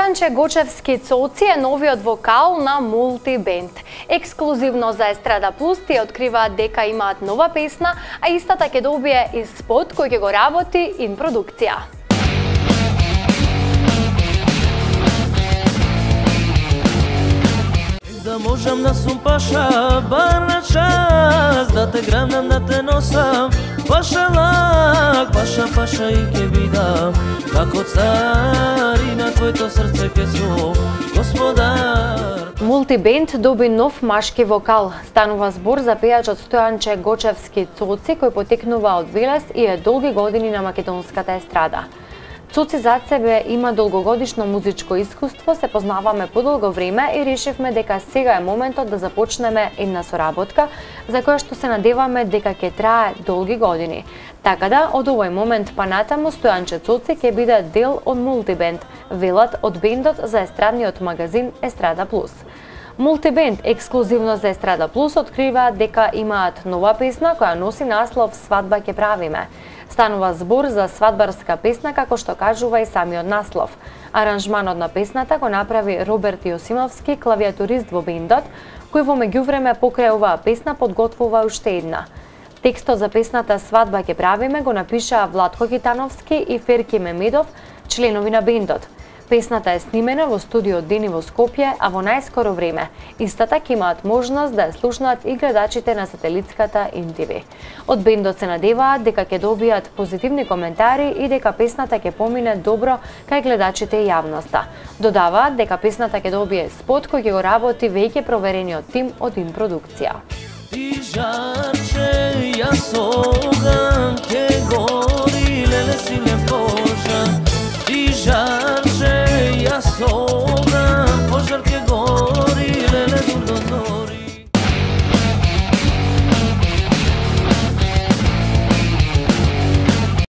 Стојанче Гочевски Цоци е новиот вокал на Мултибенд. Ексклузивно за Естрада Плюс тие откриваат дека имаат нова песна, а истата ќе добие и спот кој ќе го работи Ин продукција. Да можам да сум паша, бар на час, да те грабнам, да те носам, паша лак, паша и ке видам, како цар и на твоето срце ке сум господар. Мултибенд доби нов машки вокал. Станува збор за пејачот Стојанче Гочевски Цоци, кој потекнува од Велес и е долги години на македонската естрада. Цоци зад себе има долгогодишно музичко искуство, се познаваме подолго време и решивме дека сега е моментот да започнеме една соработка за која што се надеваме дека ќе трае долги години. Така да, од овој момент па натаму Стојанче Цоци ќе биде дел од Мултибенд, велат од бендот за естрадниот магазин Естрада Плюс. Мултибенд ексклузивно за Естрада Плюс открива дека имаат нова песна која носи наслов Свадба ќе правиме. Станува збор за свадбарска песна, како што кажува и самиот наслов. Аранжманот на песната го направи Роберт Јосимовски, клавиатурист во бендот, кој во меѓувреме покрај оваа песна подготвува уште една. Текстот за песната Свадба ќе правиме го напишаа Владко Китановски и Ферки Мемедов, членови на бендот. Песната е снимена во студио Дени во Скопје, а во најскоро време истата ќе имаат можност да ја слушнат и гледачите на сателитската ИН-ТВ. Од бендот се надеваат дека ќе добијат позитивни коментари и дека песната ќе помине добро кај гледачите и јавноста. Додаваат дека песната ќе добие спот кој ќе го работи веќе проверениот тим од Ин продукција. Ти жарче, јас